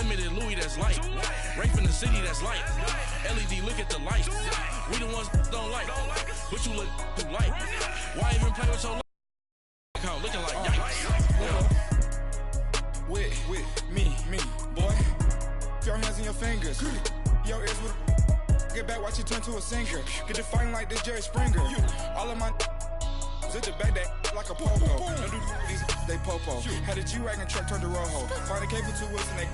Limited Louis, that's light. Rape in the city, that's light. LED, look at the lights. We the ones don't like. But you look too light. Why even play with your life? Looking like yikes. With me, boy. Your hands in your fingers. Your ears with get back, watch you turn to a singer. Get to fighting like this Jerry Springer. All of my zip the back that like a popo. No do these they popo. Had a G-Wagon truck turned to Rojo. Find a cable 2 wheels and they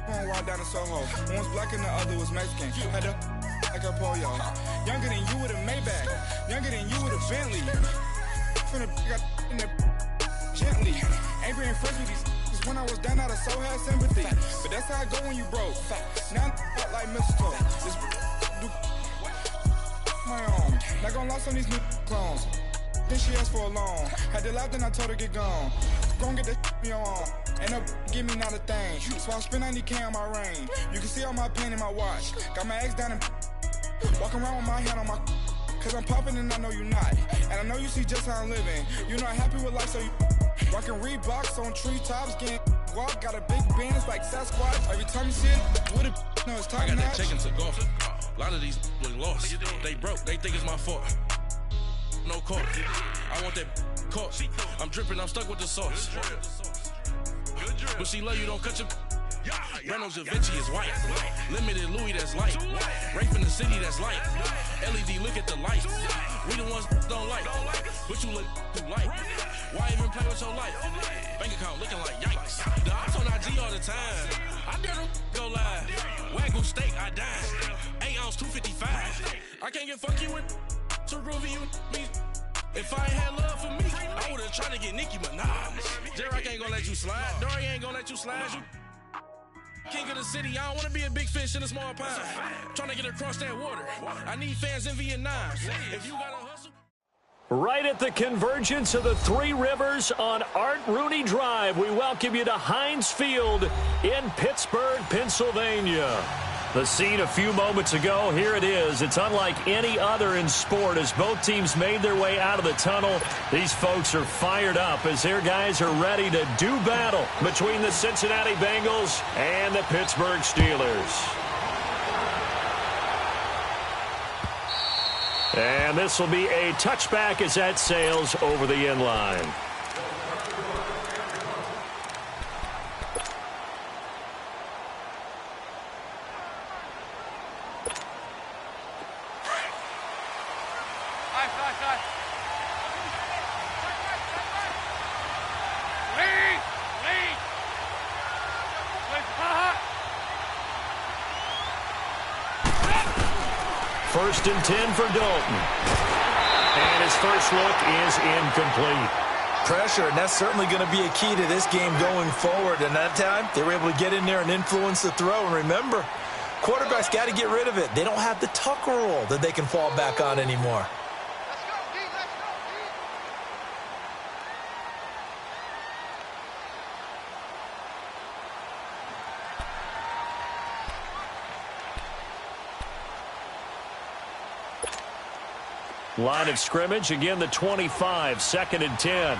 going wild down in Soho. One was black and the other was Mexican. Had a like a pollo. Younger than you with a Maybach. Younger than you with a Bentley. From the got in the gently. Ain't being friends with these. When I was down, I so had sympathy. But that's how I go when you broke. Now I'm like mistletoe. This do my own. Not gonna lost on these new clones. Then she asked for a loan. Had to laugh, then I told her get gone. Gon' get that me on. Ain't no give me not a thing. So I spend 90K on my ring. You can see all my pain in my watch. Got my ex down and walking around with my hand on my. Cause I'm popping and I know you not. And I know you see just how I'm living. You're not happy with life, so you rockin' Reeboks on treetops, getting walk. Got a big band, it's like Sasquatch. Every time you see it, with it, no, it's top notch. I got that check into golf. A lot of these look lost. They broke, they think it's my fault. No court. I want that court. I'm dripping, I'm stuck with the sauce. But she love you, don't cut your. Reynolds Da Vinci is white. Limited Louis, that's light. Rape in the city, that's light. LED, look at the lights. We the ones don't like. But you look too light. Why even play with your life? Bank account looking like yikes. The ops on IG all the time. I dare them go live. Wagyu steak, I dine. 8 ounce, 255. I can't get fuck you with to groovy you me. If I ain't had love for me, I would've tried to get Nicki Minaj. J-Rock ain't gonna let you slide. Dory ain't gonna let you slide. You king of the city, I don't wanna be a big fish in a small pond. Trying to get across that water. I need fans in Vietnam. If you gotta hustle. Right at the convergence of the Three Rivers on Art Rooney Drive, we welcome you to Heinz Field in Pittsburgh, Pennsylvania. The scene a few moments ago, here it is. It's unlike any other in sport as both teams made their way out of the tunnel. These folks are fired up as their guys are ready to do battle between the Cincinnati Bengals and the Pittsburgh Steelers. And this will be a touchback as that sails over the end line. First and 10 for Dalton. And his first look is incomplete. Pressure, and that's certainly going to be a key to this game going forward. And that time, they were able to get in there and influence the throw. And remember, quarterbacks got to get rid of it. They don't have the Tucker rule that they can fall back on anymore. Line of scrimmage, again the 25, second and 10.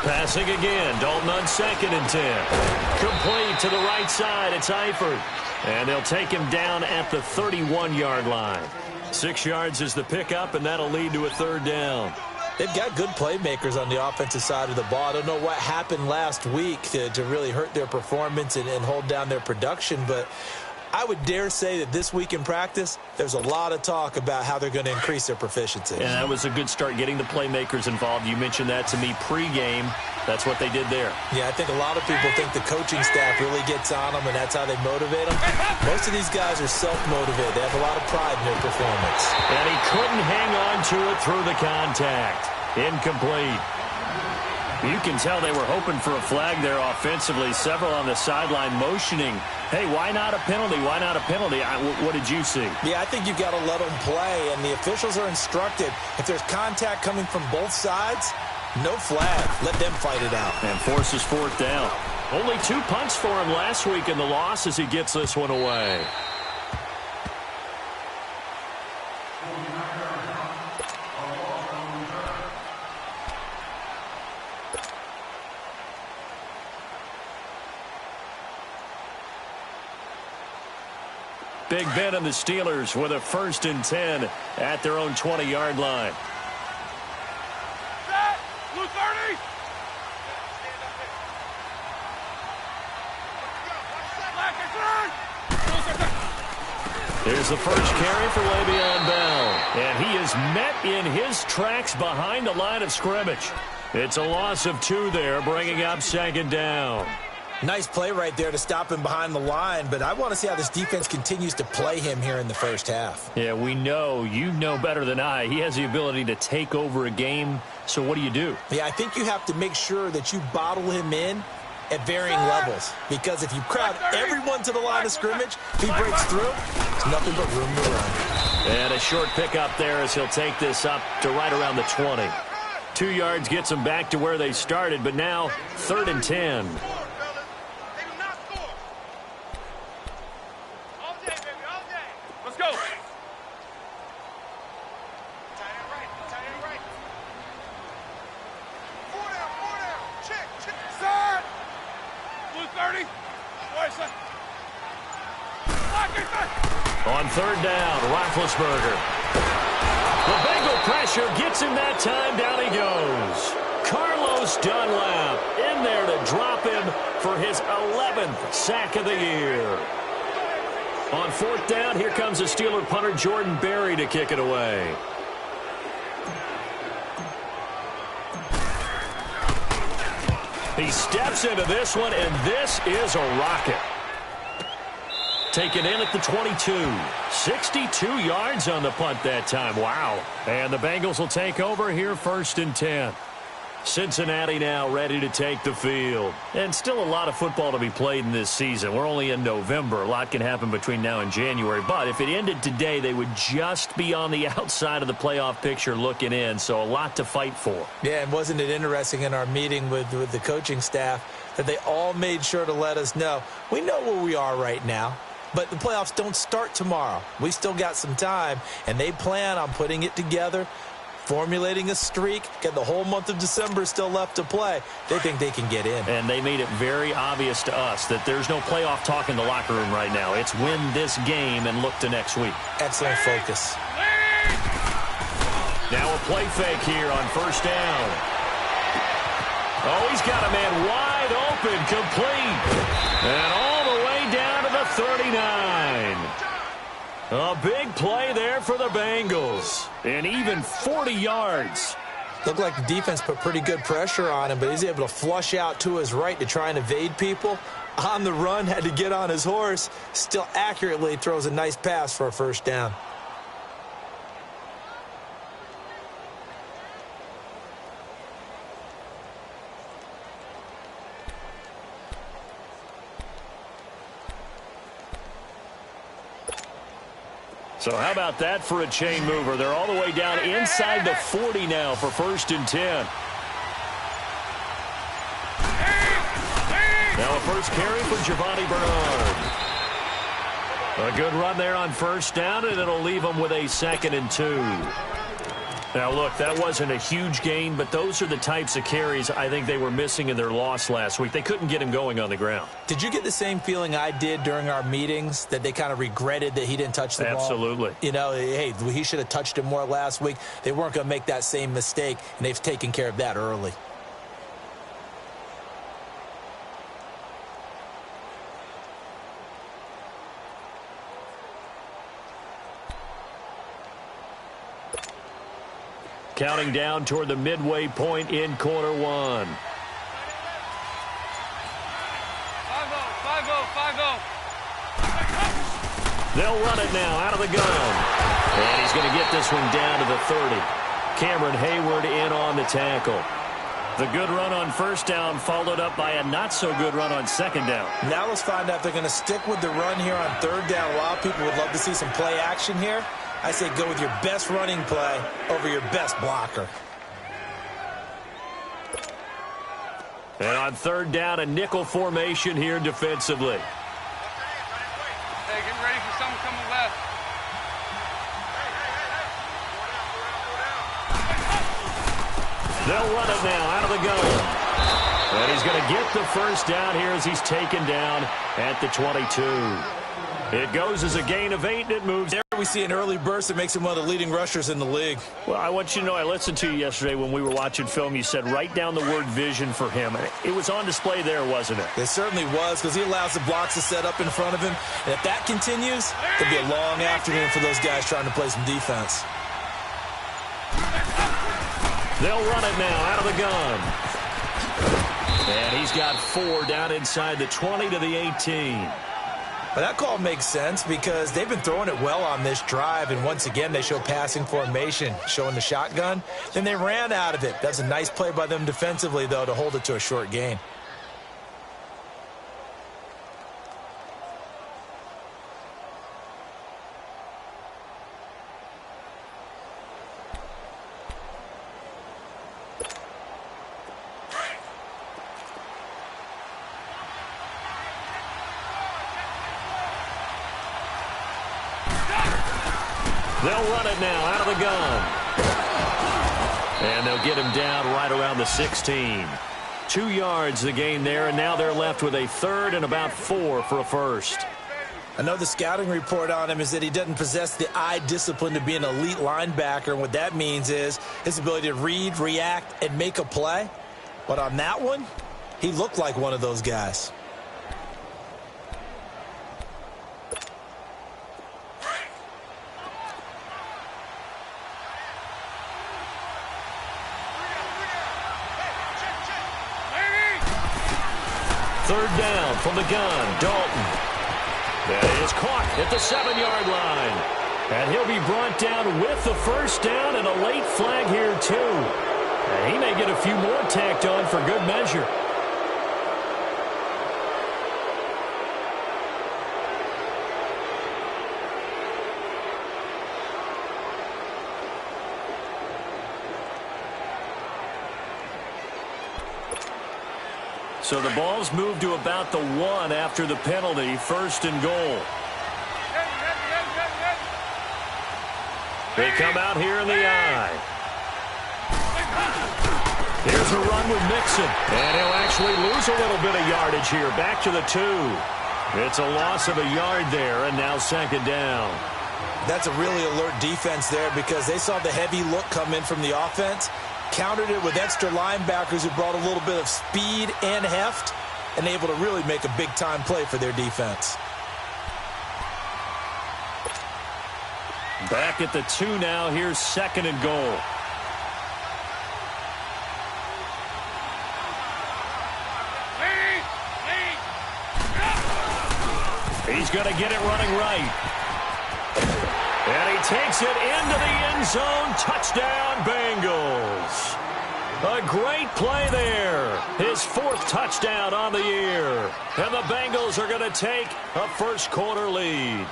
Passing again, Dalton on second and 10. Complete to the right side, it's Eifert. And they'll take him down at the 31-yard line. 6 yards is the pickup, and that'll lead to a third down. They've got good playmakers on the offensive side of the ball. I don't know what happened last week to really hurt their performance and hold down their production, but I would dare say that this week in practice, there's a lot of talk about how they're going to increase their proficiency. And that was a good start getting the playmakers involved. You mentioned that to me pregame. That's what they did there. Yeah, I think a lot of people think the coaching staff really gets on them, and that's how they motivate them. Most of these guys are self-motivated. They have a lot of pride in their performance. And he couldn't hang on to it through the contact. Incomplete. You can tell they were hoping for a flag there offensively. Several on the sideline motioning. Hey, why not a penalty? Why not a penalty? What did you see? Yeah, I think you've got to let them play, and the officials are instructed. If there's contact coming from both sides, no flag. Let them fight it out. And forces fourth down. Only 2 punts for him last week in the loss as he gets this one away. Big Ben and the Steelers with a 1st and 10 at their own 20-yard line. Blue 30. Here's the first carry for Le'Veon Bell. And he is met in his tracks behind the line of scrimmage. It's a loss of 2 there, bringing up 2nd down. Nice play right there to stop him behind the line, but I want to see how this defense continues to play him here in the first half. Yeah, we know, you know better than I, he has the ability to take over a game, so what do? Yeah, I think you have to make sure that you bottle him in at varying levels, because if you crowd everyone to the line of scrimmage, if he breaks through, there's nothing but room to run. And a short pickup there as he'll take this up to right around the 20. 2 yards gets them back to where they started, but now 3rd and 10. Let's go. Side. Blue 30. On 3rd down, Roethlisberger. The Bengal pressure gets him that time. Down he goes. Carlos Dunlap in there to drop him for his 11th sack of the year. On 4th down, here comes the Steeler punter Jordan Berry to kick it away. He steps into this one, and this is a rocket. Taken in at the 22. 62 yards on the punt that time. Wow. And the Bengals will take over here 1st and 10. Cincinnati now ready to take the field. And still a lot of football to be played in this season. We're only in November. A lot can happen between now and January. But if it ended today, they would just be on the outside of the playoff picture looking in. So a lot to fight for. Yeah, and wasn't it interesting in our meeting with the coaching staff that they all made sure to let us know, we know where we are right now, but the playoffs don't start tomorrow. We still got some time, and they plan on putting it together, formulating a streak, get the whole month of December still left to play. They think they can get in. And they made it very obvious to us that there's no playoff talk in the locker room right now. It's win this game and look to next week. Excellent focus. Now a play fake here on 1st down. Oh, he's got a man wide open, complete. And all the way down to the 39. A big play there for the Bengals. And even 40 yards. Looked like the defense put pretty good pressure on him, but he's able to flush out to his right to try and evade people. On the run, had to get on his horse. Still accurately throws a nice pass for a 1st down. So how about that for a chain mover? They're all the way down inside the 40 now for 1st and 10. Now a first carry for Giovanni Bernard. A good run there on 1st down, and it'll leave them with a 2nd and 2. Now, look, that wasn't a huge gain, but those are the types of carries I think they were missing in their loss last week. They couldn't get him going on the ground. Did you get the same feeling I did during our meetings, that they kind of regretted that he didn't touch the ball? Absolutely. You know, hey, he should have touched it more last week. They weren't going to make that same mistake, and they've taken care of that early. Counting down toward the midway point in quarter one. 5-0. They'll run it now out of the gun. And he's going to get this one down to the 30. Cameron Hayward in on the tackle. The good run on 1st down followed up by a not-so-good run on 2nd down. Now let's find out if they're going to stick with the run here on 3rd down. A lot of people would love to see some play action here. I say go with your best running play over your best blocker. And on 3rd down, a nickel formation here defensively. Hey, get ready for someone coming left. They'll run it now out of the gun. And he's going to get the 1st down here as he's taken down at the 22. It goes as a gain of 8, and it moves. There we see an early burst that makes him one of the leading rushers in the league. Well, I want you to know I listened to you yesterday when we were watching film. You said write down the word vision for him. It was on display there, wasn't it? It certainly was, because he allows the blocks to set up in front of him. And if that continues, it'll be a long afternoon for those guys trying to play some defense. They'll run it now out of the gun. And he's got 4 down inside the 20 to the 18. Well, that call makes sense because they've been throwing it well on this drive, and once again they show passing formation, showing the shotgun. Then they ran out of it. That's a nice play by them defensively, though, to hold it to a short gain. They'll run it now out of the gun. And they'll get him down right around the 16. 2 yards the gain there, and now they're left with a 3rd and about 4 for a first. I know the scouting report on him is that he doesn't possess the eye discipline to be an elite linebacker, and what that means is his ability to read, react, and make a play. But on that one, he looked like one of those guys. Third down from the gun, Dalton. That is caught at the 7-yard line. And he'll be brought down with the first down and a late flag here, too. And he may get a few more tacked on for good measure. So the ball's moved to about the 1 after the penalty, 1st and goal. They come out here in the eye. Here's a run with Mixon. And he'll actually lose a little bit of yardage here. Back to the 2. It's a loss of a yard there, and now 2nd down. That's a really alert defense there because they saw the heavy look come in from the offense, countered it with extra linebackers who brought a little bit of speed and heft, and able to really make a big-time play for their defense. Back at the 2 now. Here's 2nd and goal. He's going to get it running right. And he takes it into the end zone. Touchdown, Bengals. A great play there. His 4th touchdown on the year. And the Bengals are going to take a first-quarter lead.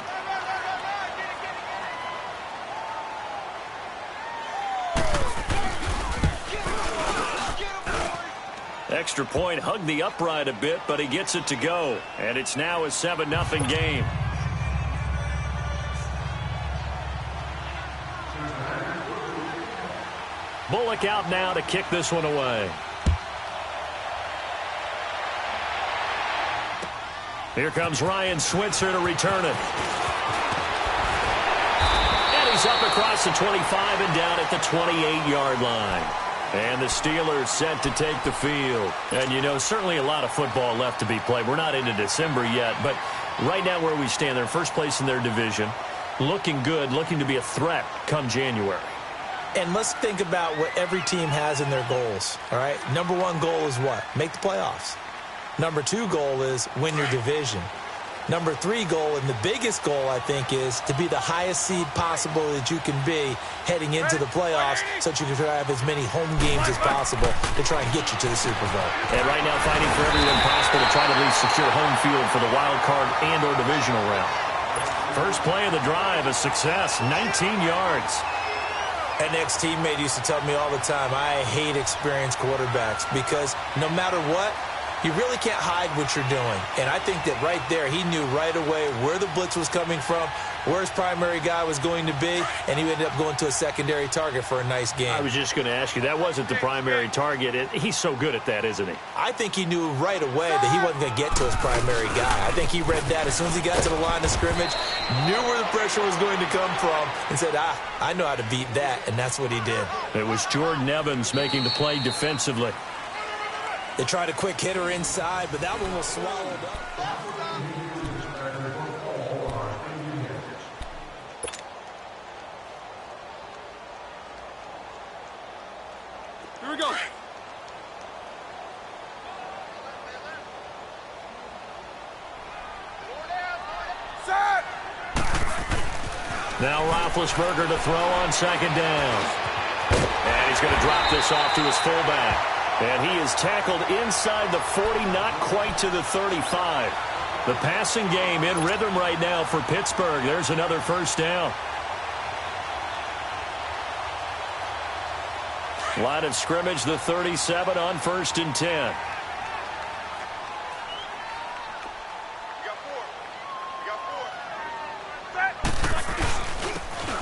Extra point hugged the upright a bit, but he gets it to go. And it's now a 7-0 game. Bullock out now to kick this one away. Here comes Ryan Switzer to return it. And he's up across the 25 and down at the 28-yard line. And the Steelers set to take the field. And, you know, certainly a lot of football left to be played. We're not into December yet, but right now where we stand, they're in first place in their division. Looking good, looking to be a threat come January. And let's think about what every team has in their goals, all right? Number 1 goal is what? Make the playoffs. Number 2 goal is win your division. Number 3 goal, and the biggest goal, I think, is to be the highest seed possible that you can be heading into the playoffs so that you can have as many home games as possible to try and get you to the Super Bowl. And right now fighting for everyone possible to try to at least secure home field for the wild card and or divisional round. First play of the drive, a success, 19 yards. An ex-teammate used to tell me all the time, I hate experienced quarterbacks because no matter what, You really can't hide what you're doing. And I think that right there, he knew right away where the blitz was coming from, where his primary guy was going to be, and he ended up going to a secondary target for a nice game. I was just going to ask you, that wasn't the primary target. He's so good at that, isn't he? I think he knew right away that he wasn't going to get to his primary guy. I think he read that as soon as he got to the line of scrimmage, knew where the pressure was going to come from, and said, I know how to beat that, and that's what he did. It was Jordan Evans making the play defensively. They tried a quick hitter inside, but that one was swallowed up. Here we go. Set. Now Roethlisberger to throw on second down. And he's going to drop this off to his fullback. And he is tackled inside the 40, not quite to the 35. The passing game in rhythm right now for Pittsburgh. There's another first down. Line of scrimmage, the 37 on 1st and 10.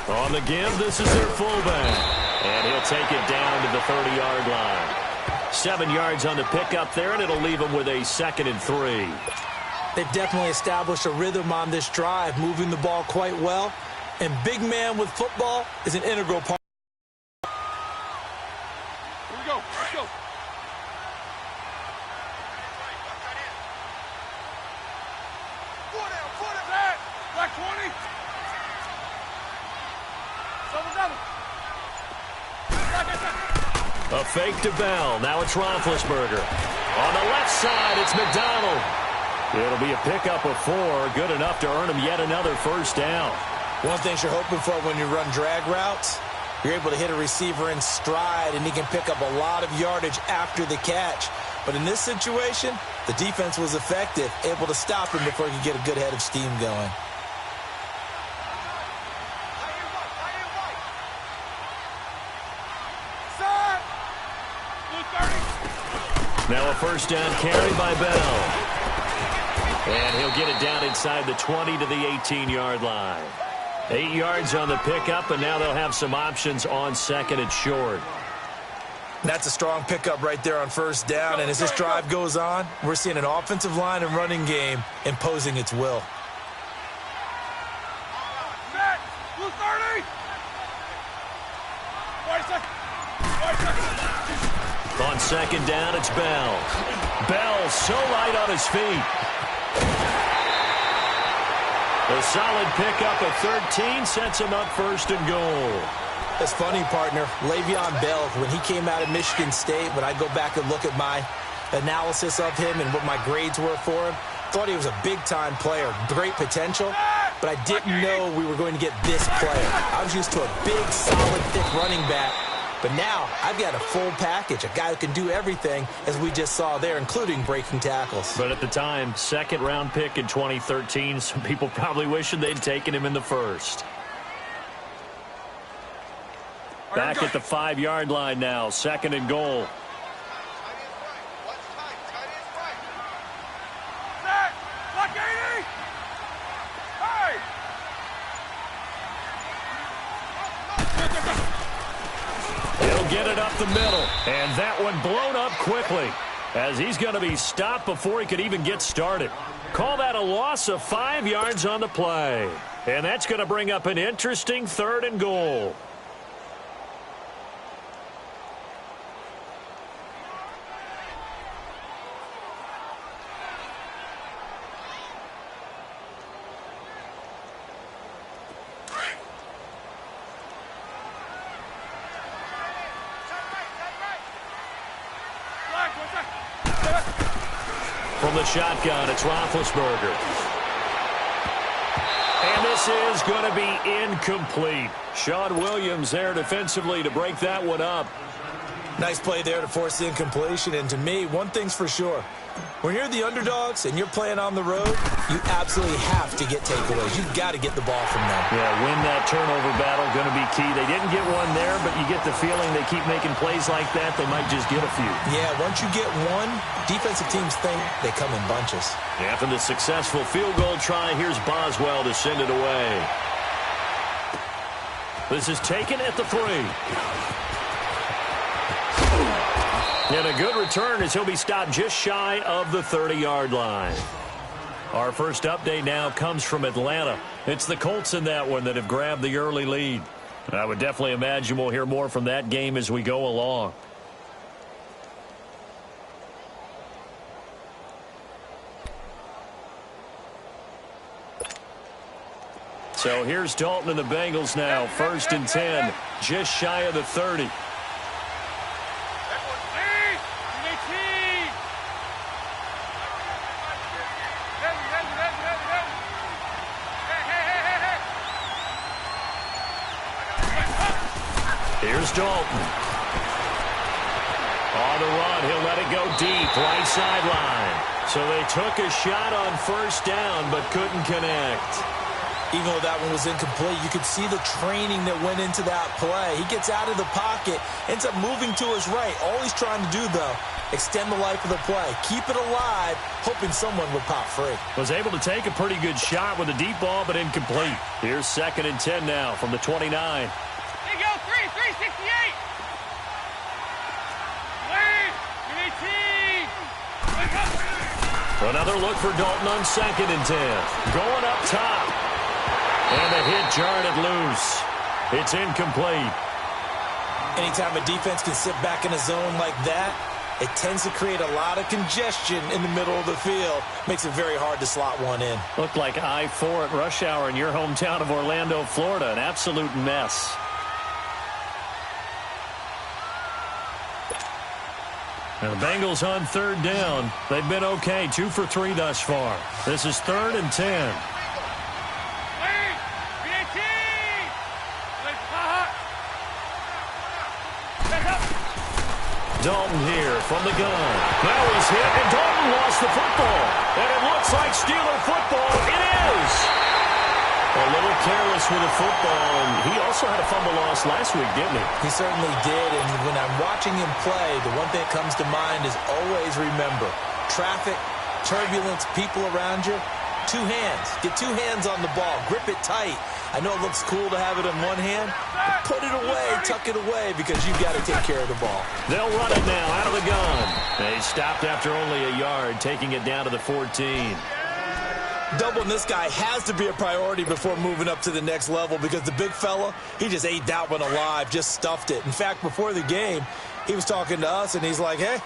On the give, this is their fullback. And he'll take it down to the 30-yard line. 7 yards on the pickup there, and it'll leave them with a 2nd and 3. They've definitely established a rhythm on this drive, moving the ball quite well. And big man with football is an integral part. Here we go. Let's go. Foot it. Set. Black 20. Double. A fake to Bell. Now it's Roethlisberger. On the left side, it's McDonald. It'll be a pickup of 4. Good enough to earn him yet another first down. One thing you're hoping for when you run drag routes, you're able to hit a receiver in stride, and he can pick up a lot of yardage after the catch. But in this situation, the defense was effective, able to stop him before he could get a good head of steam going. Now a first down carry by Bell. And he'll get it down inside the 20 to the 18-yard line. 8 yards on the pickup, and now they'll have some options on 2nd and short. That's a strong pickup right there on first down, and as this drive goes on, we're seeing an offensive line and running game imposing its will. Set. Blue 30. Wait a second. On 2nd down, it's Bell. Bell so light on his feet. A solid pickup of 13 sets him up 1st and goal. It's funny, partner. Le'Veon Bell, when he came out of Michigan State, when I go back and look at my analysis of him and what my grades were for him, thought he was a big-time player, great potential, but I didn't know we were going to get this player. I was used to a big, solid, thick running back. But now, I've got a full package, a guy who can do everything, as we just saw there, including breaking tackles. But at the time, 2nd-round pick in 2013, some people probably wishing they'd taken him in the 1st. Back at the 5-yard line now, 2nd and goal. Set. Black 80. Hey. He'll get it up the middle, and that one blown up quickly as he's going to be stopped before he could even get started. Call that a loss of 5 yards on the play, and that's going to bring up an interesting 3rd and goal. From the shotgun, it's Roethlisberger. And this is going to be incomplete. Sean Williams there defensively to break that one up. Nice play there to force the incompletion. And to me, one thing's for sure. When you're the underdogs and you're playing on the road, you absolutely have to get takeaways. You've got to get the ball from them. Yeah, win that turnover battle, going to be key. They didn't get one there, but you get the feeling they keep making plays like that, they might just get a few. Yeah, once you get one, defensive teams think they come in bunches. After the successful field goal try, here's Boswell to send it away. This is taken at the 3. And a good return as he'll be stopped just shy of the 30-yard line. Our first update now comes from Atlanta. It's the Colts in that one that have grabbed the early lead. I would definitely imagine we'll hear more from that game as we go along. So here's Dalton and the Bengals now. 1st and 10, just shy of the 30. Here's Dalton. On the run, he'll let it go deep, right sideline. So they took a shot on 1st down, but couldn't connect. Even though that one was incomplete, you could see the training that went into that play. He gets out of the pocket, ends up moving to his right. All he's trying to do, though, extend the life of the play. Keep it alive, hoping someone would pop free. Was able to take a pretty good shot with a deep ball, but incomplete. Here's 2nd and 10 now from the 29. There you go, 368. Wait, 18. Another look for Dalton on 2nd and 10. Going up top. And a hit jarred it loose. It's incomplete. Anytime a defense can sit back in a zone like that, it tends to create a lot of congestion in the middle of the field. Makes it very hard to slot one in. Looked like I-4 at rush hour in your hometown of Orlando, Florida. An absolute mess. Now the Bengals on 3rd down. They've been okay, 2 for 3 thus far. This is 3rd and 10. Dalton here from the gun. That was hit, and Dalton lost the football. And it looks like Steeler football. It is. A little careless with the football. And he also had a fumble loss last week, didn't he? He certainly did. And when I'm watching him play, the one thing that comes to mind is always remember, traffic, turbulence, people around you, 2 hands. Get 2 hands on the ball. Grip it tight. I know it looks cool to have it in one hand, but put it away, tuck it away, because you've got to take care of the ball. They'll run it now out of the gun. They stopped after only a yard, taking it down to the 14. Doubling this guy has to be a priority before moving up to the next level, because the big fella, he just ate that one alive, just stuffed it. In fact, before the game, he was talking to us, and he's like, hey,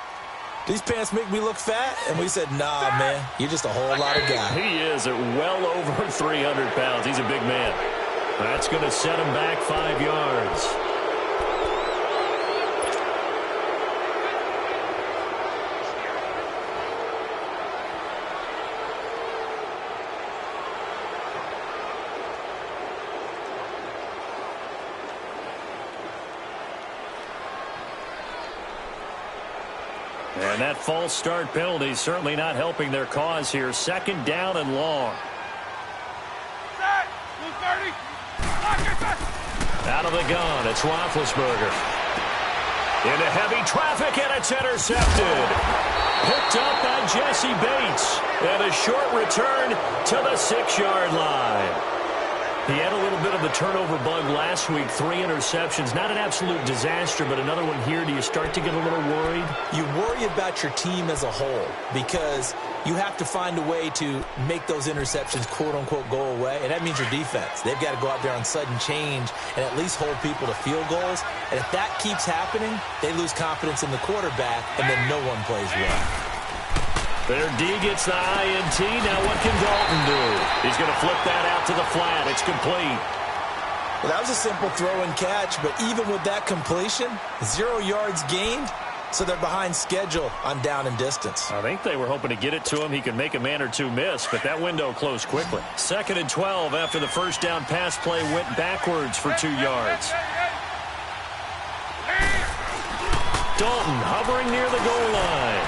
these pants make me look fat? And we said, nah, man, you're just a whole lot of guy. He is at well over 300 pounds. He's a big man. That's going to set him back 5 yards. And that false start penalty is certainly not helping their cause here. 2nd down and long. Out of the gun, it's Roethlisberger. Into heavy traffic, and it's intercepted. Picked up by Jesse Bates. And a short return to the 6-yard line. He had a little bit of the turnover bug last week, 3 interceptions. Not an absolute disaster, but another one here. Do you start to get a little worried? You worry about your team as a whole because you have to find a way to make those interceptions, quote-unquote, go away, and that means your defense. They've got to go out there on sudden change and at least hold people to field goals. And if that keeps happening, they lose confidence in the quarterback, and then no one plays well. Their D gets the INT. Now what can Dalton do? He's going to flip that out to the flat. It's complete. Well, that was a simple throw and catch, but even with that completion, 0 yards gained, so they're behind schedule on down and distance. I think they were hoping to get it to him. He could make a man or two miss, but that window closed quickly. 2nd and 12 after the first down pass play went backwards for 2 yards. Dalton hovering near the goal line.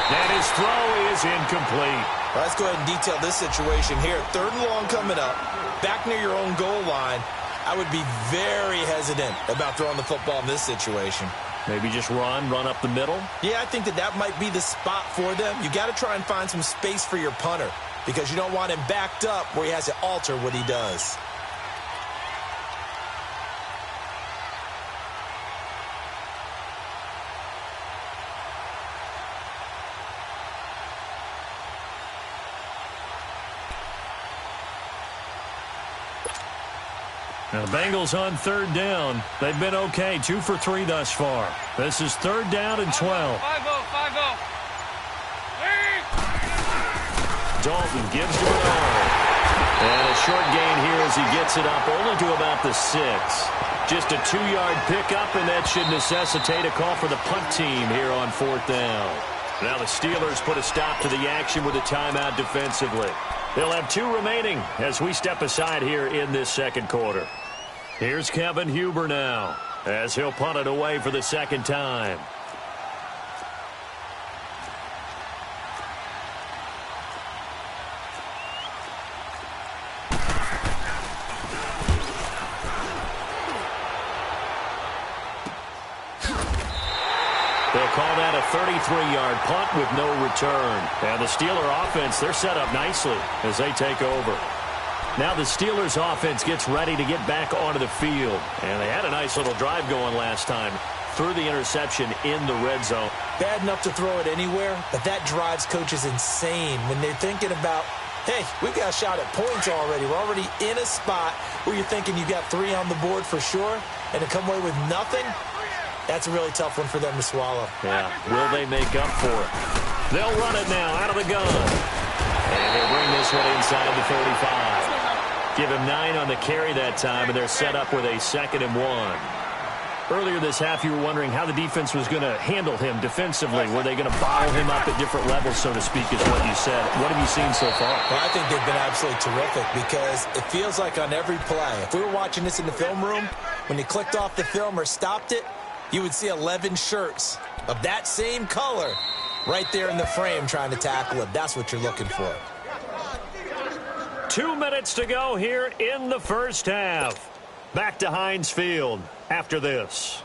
And his throw is incomplete. Let's go ahead and detail this situation here. 3rd and long coming up, back near your own goal line. I would be very hesitant about throwing the football in this situation. Maybe just run up the middle? Yeah, I think that might be the spot for them. You got to try and find some space for your punter because you don't want him backed up where he has to alter what he does. Now the Bengals on 3rd down. They've been okay, 2 for 3 thus far. This is 3rd down and 12. 5-0. Dalton gives to it all. And a short gain here as he gets it up only to about the 6. Just a 2-yard pickup, and that should necessitate a call for the punt team here on 4th down. Now the Steelers put a stop to the action with a timeout defensively. They'll have 2 remaining as we step aside here in this 2nd quarter. Here's Kevin Huber now as he'll punt it away for the 2nd time. They'll call that a 33-yard punt with no return. And the Steeler offense, they're set up nicely as they take over. Now the Steelers offense gets ready to get back onto the field. And they had a nice little drive going last time through the interception in the red zone. Bad enough to throw it anywhere, but that drives coaches insane when they're thinking about, hey, we've got a shot at points already. We're already in a spot where you're thinking you got 3 on the board for sure, and to come away with nothing, that's a really tough one for them to swallow. Yeah, will they make up for it? They'll run it now out of the gun. And they'll bring this one inside the 35. Give him 9 on the carry that time, and they're set up with a 2nd and 1. Earlier this half, you were wondering how the defense was going to handle him defensively. Were they going to bottle him up at different levels, so to speak, is what you said. What have you seen so far? Well, I think they've been absolutely terrific because it feels like on every play, if we were watching this in the film room, when you clicked off the film or stopped it, you would see 11 shirts of that same color right there in the frame trying to tackle it. That's what you're looking for. 2 minutes to go here in the first half. Back to Heinz Field after this.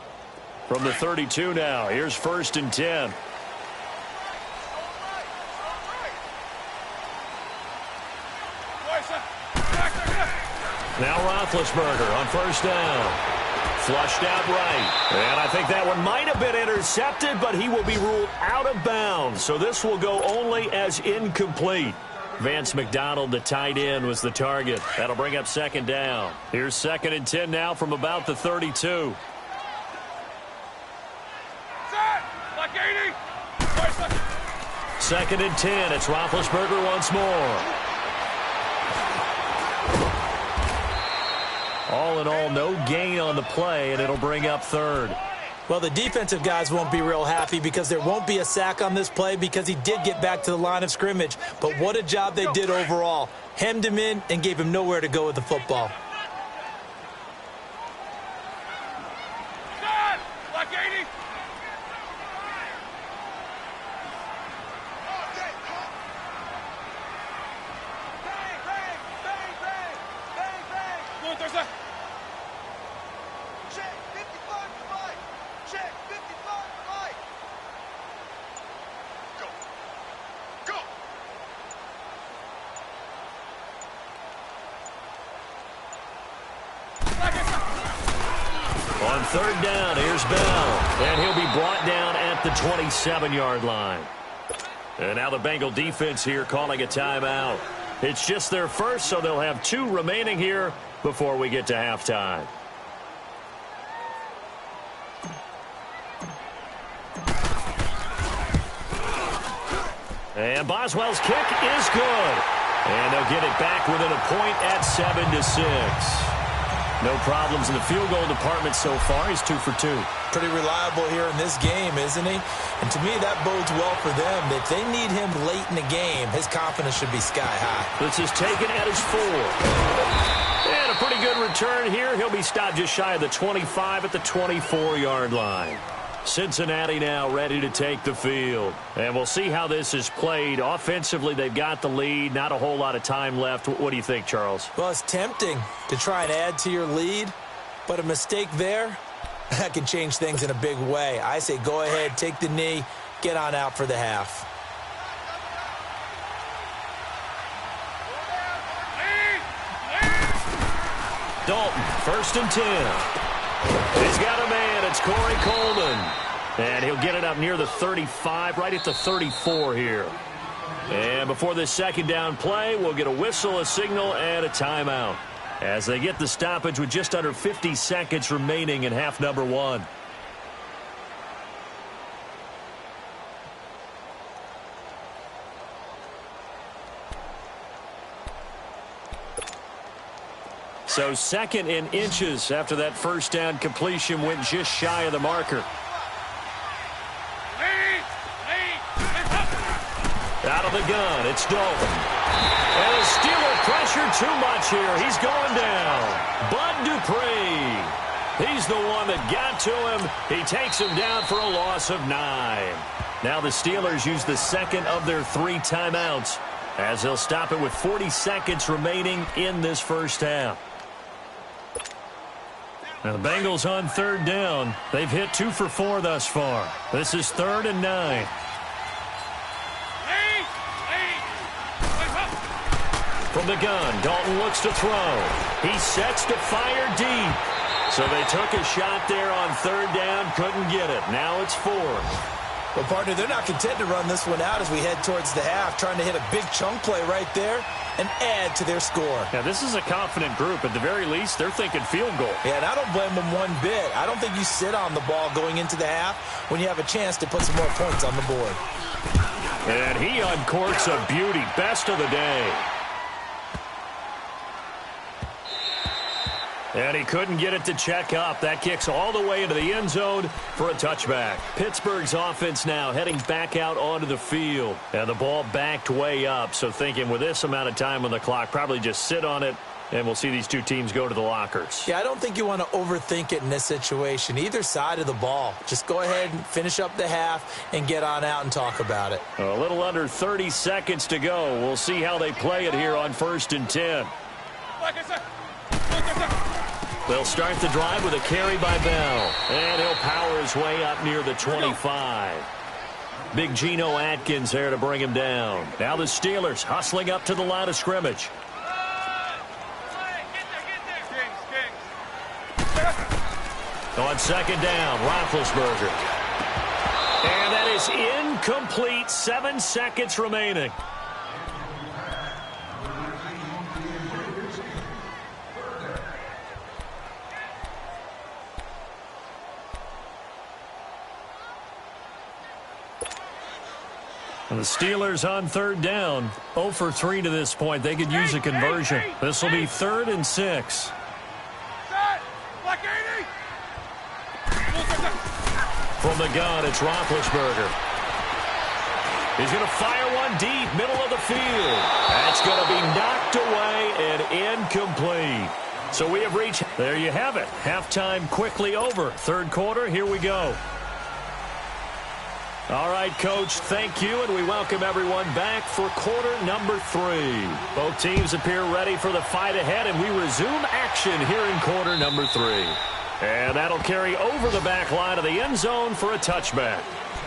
From the 32 now, here's 1st and 10. Now Roethlisberger on 1st down. Flushed out right. And I think that one might have been intercepted, but he will be ruled out of bounds. So this will go only as incomplete. Vance McDonald, the tight end, was the target. That'll bring up 2nd down. Here's 2nd and 10 now from about the 32. Like 80. 2nd and 10. It's Roethlisberger once more. All in all, no gain on the play, and it'll bring up 3rd. Well, the defensive guys won't be real happy because there won't be a sack on this play because he did get back to the line of scrimmage. But what a job they did overall. Hemmed him in and gave him nowhere to go with the football. Like 80. On 3rd down, here's Bell. And he'll be brought down at the 27-yard line. And now the Bengal defense here calling a timeout. It's just their first, so they'll have 2 remaining here before we get to halftime. And Boswell's kick is good. And they'll get it back within a point at 7-6. No problems in the field goal department so far. He's 2 for 2. Pretty reliable here in this game, isn't he? And to me, that bodes well for them. If they need him late in the game, his confidence should be sky high. This is taken at his 4. And a pretty good return here. He'll be stopped just shy of the 25 at the 24-yard line. Cincinnati now ready to take the field. And we'll see how this is played. Offensively, they've got the lead. Not a whole lot of time left. What do you think, Charles? Well, it's tempting to try and add to your lead, but a mistake there, that can change things in a big way. I say go ahead, take the knee, get on out for the half. Dalton, 1st and 10. He's got a man. It's Corey Coleman. And he'll get it up near the 35, right at the 34 here. And before this second down play, we'll get a whistle, a signal, and a timeout, as they get the stoppage with just under 50 seconds remaining in half number 1. So 2nd in inches after that first down completion, went just shy of the marker. Out of the gun, it's Dalton. And the Steeler pressure too much here. He's going down. Bud Dupree. He's the one that got to him. He takes him down for a loss of 9. Now the Steelers use the second of their 3 timeouts, as they'll stop it with 40 seconds remaining in this first half. Now the Bengals on 3rd down. They've hit 2 for 4 thus far. This is 3rd and 9. From the gun, Dalton looks to throw. He sets to fire deep. So they took a shot there on 3rd down, couldn't get it. Now it's 4th. Well, partner, they're not content to run this one out as we head towards the half, trying to hit a big chunk play right there and add to their score. Yeah, this is a confident group. At the very least, they're thinking field goal. Yeah, and I don't blame them one bit. I don't think you sit on the ball going into the half when you have a chance to put some more points on the board. And he uncorks a beauty. Best of the day. And he couldn't get it to check up. That kicks all the way into the end zone for a touchback. Pittsburgh's offense now heading back out onto the field. And the ball backed way up. So thinking with this amount of time on the clock, probably just sit on it, and we'll see these two teams go to the lockers. Yeah, I don't think you want to overthink it in this situation. Either side of the ball. Just go ahead and finish up the half and get on out and talk about it. A little under 30 seconds to go. We'll see how they play it here on 1st and 10. They'll start the drive with a carry by Bell. And he'll power his way up near the 25. Big Geno Atkins there to bring him down. Now the Steelers hustling up to the line of scrimmage. On 2nd down, Roethlisberger. And that is incomplete. 7 seconds remaining. And the Steelers on 3rd down. 0 for 3 to this point. They could use a conversion. This will be 3rd and 6. From the gun, it's Roethlisberger. He's going to fire one deep, middle of the field. That's going to be knocked away and incomplete. So we have reached, there you have it. Halftime quickly over. 3rd quarter, here we go. All right, Coach, thank you, and we welcome everyone back for quarter number 3. Both teams appear ready for the fight ahead, and we resume action here in quarter number 3. And that'll carry over the back line of the end zone for a touchback.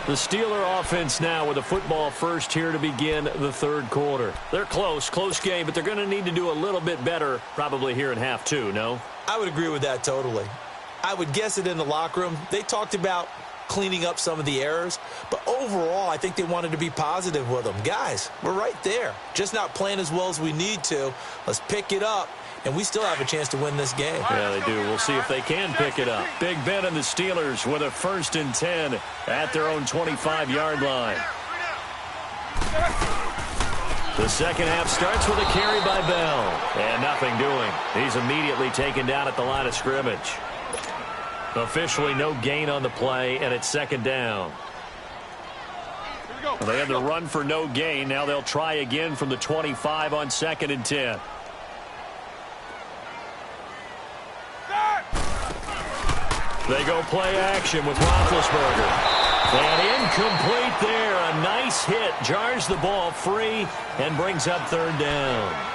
The Steeler offense now with the football first here to begin the 3rd quarter. They're close game, but they're going to need to do a little bit better probably here in half 2, no? I would agree with that totally. I would guess it in the locker room. They talked about cleaning up some of the errors, but overall I think they wanted to be positive with them. Guys, we're right there, just not playing as well as we need to. Let's pick it up, and we still have a chance to win this game. Yeah, they do. We'll see if they can pick it up. Big Ben and the Steelers with a 1st and 10 at their own 25-yard line. The second half starts with a carry by Bell, and nothing doing. He's immediately taken down at the line of scrimmage. Officially no gain on the play, and it's 2nd down. Well, they had the run for no gain. Now they'll try again from the 25 on 2nd and 10. They go play action with Roethlisberger. And incomplete there. A nice hit. Jars the ball free and brings up third down.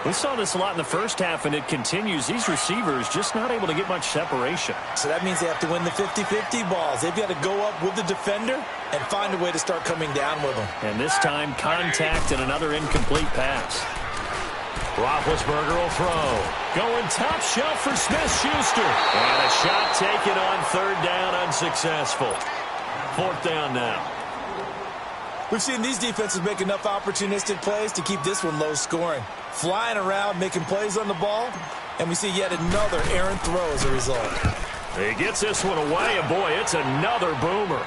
We saw this a lot in the first half, and it continues. These receivers just not able to get much separation. So that means they have to win the 50-50 balls. They've got to go up with the defender and find a way to start coming down with them. And this time, contact and another incomplete pass. Roethlisberger will throw. Going top shelf for Smith-Schuster. And a shot taken on third down, unsuccessful. Fourth down now. We've seen these defenses make enough opportunistic plays to keep this one low scoring. Flying around, making plays on the ball, and we see yet another errant throw as a result. He gets this one away, and boy, it's another boomer.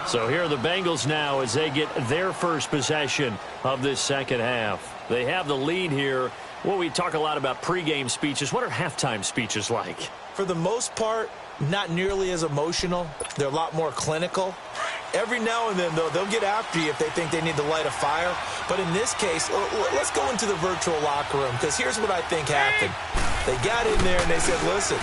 So here are the Bengals now as they get their first possession of this second half. They have the lead here. Well, we talk a lot about pregame speeches. What are halftime speeches like? For the most part, not nearly as emotional. They're a lot more clinical. Every now and then, though, they'll get after you if they think they need to light a fire. But in this case, let's go into the virtual locker room, because here's what I think happened. They got in there and they said, listen,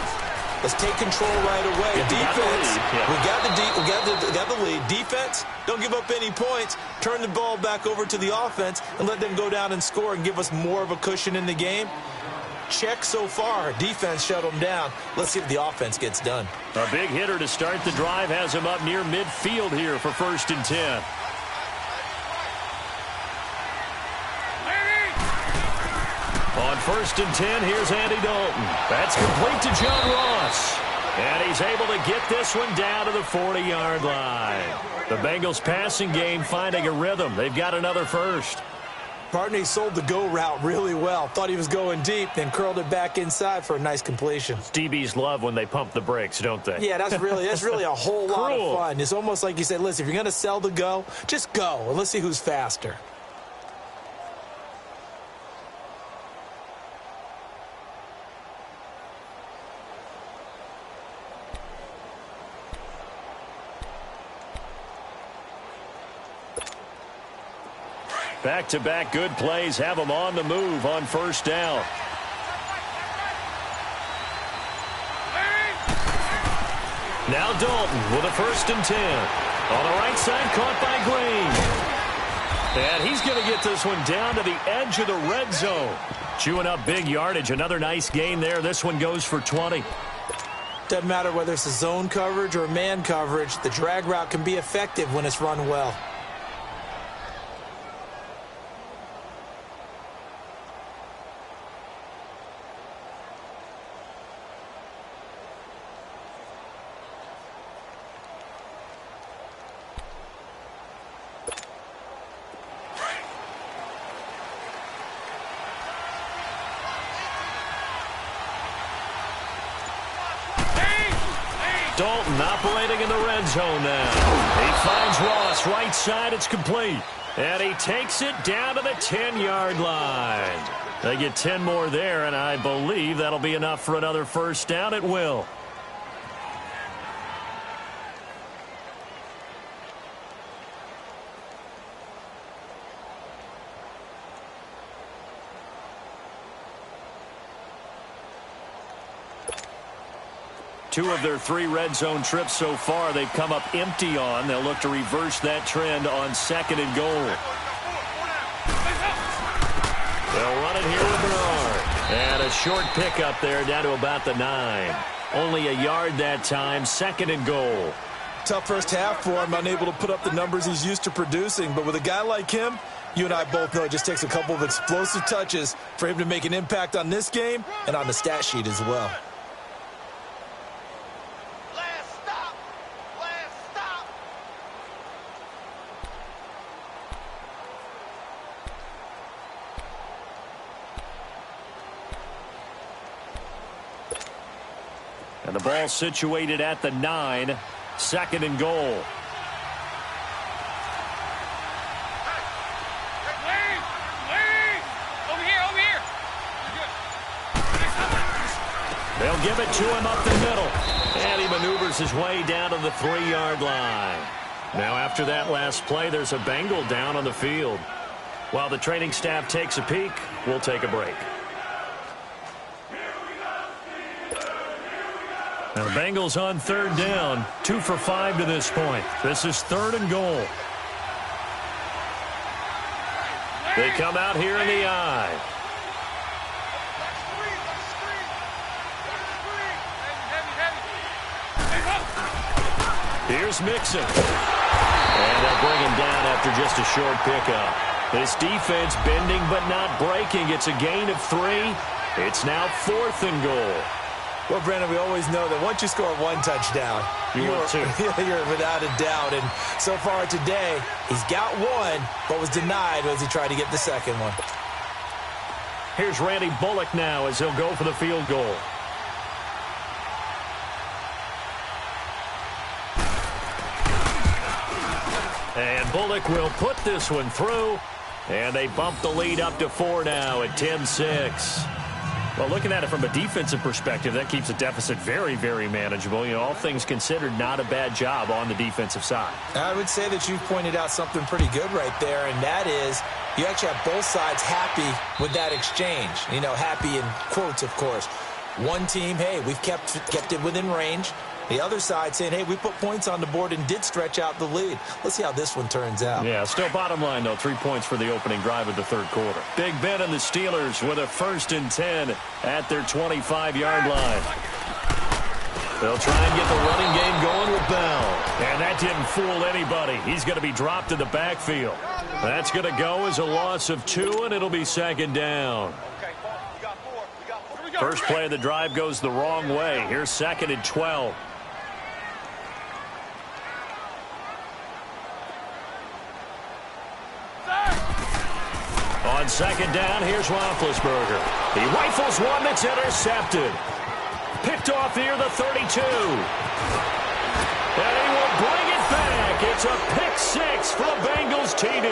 let's take control right away. Defense, we got the lead. Defense, don't give up any points. Turn the ball back over to the offense and let them go down and score and give us more of a cushion in the game. Check so far. Defense shut them down. Let's see if the offense gets done. A big hitter to start the drive has him up near midfield here for 1st and 10. On 1st and 10, here's Andy Dalton. That's complete to John Ross. And he's able to get this one down to the 40-yard line. The Bengals passing game finding a rhythm. They've got another first. Partney sold the go route really well. Thought he was going deep, then curled it back inside for a nice completion. DBs love when they pump the brakes, don't they? Yeah, that's really a whole lot of fun. It's almost like you said, listen, if you're going to sell the go, just go, and let's see who's faster. Back-to-back good plays have them on the move on 1st down. Now Dalton with a 1st and 10. On the right side, caught by Green. And he's going to get this one down to the edge of the red zone. Chewing up big yardage. Another nice gain there. This one goes for 20. Doesn't matter whether it's a zone coverage or man coverage. The drag route can be effective when it's run well. Dalton operating in the red zone now. He finds Ross right side. It's complete. And he takes it down to the 10-yard line. They get 10 more there, and I believe that'll be enough for another first down. It will. Two of their 3 red zone trips so far they've come up empty on. They'll look to reverse that trend on 2nd and goal. They'll run it here with Bernard. And a short pickup there down to about the 9. Only a yard that time. 2nd and goal. Tough first half for him, unable to put up the numbers he's used to producing. But with a guy like him, you and I both know it just takes a couple of explosive touches for him to make an impact on this game and on the stat sheet as well. And the ball situated at the 9. 2nd and goal. Over here. They'll give it to him up the middle. And he maneuvers his way down to the 3-yard line. Now after that last play, there's a Bengal down on the field. While the training staff takes a peek, we'll take a break. Now the Bengals on third down, 2 for 5 to this point. This is 3rd and goal. They come out here in the eye. Here's Mixon. And they'll bring him down after just a short pickup. This defense bending but not breaking. It's a gain of 3. It's now 4th and goal. Well, Brandon, we always know that once you score 1 touchdown, you're without a doubt. And so far today, he's got 1, but was denied as he tried to get the second one. Here's Randy Bullock now as he'll go for the field goal. And Bullock will put this one through. And they bump the lead up to 4 now at 10-6. Well, looking at it from a defensive perspective, that keeps the deficit very, very manageable. You know, all things considered, not a bad job on the defensive side. I would say that you've pointed out something pretty good right there, and that is you actually have both sides happy with that exchange. You know, happy in quotes, of course. One team, hey, we've kept it within range. The other side saying, hey, we put points on the board and did stretch out the lead. Let's see how this one turns out. Yeah, still bottom line, though, 3 points for the opening drive of the third quarter. Big Ben and the Steelers with a 1st and 10 at their 25-yard line. They'll try and get the running game going with Bell. And that didn't fool anybody. He's going to be dropped in the backfield. That's going to go as a loss of 2, and it'll be 2nd down. First play of the drive goes the wrong way. Here's 2nd and 12. On 2nd down, here's Roethlisberger. He rifles one that's intercepted. Picked off near the 32. And he will bring it back. It's a pick 6 for the Bengals TD.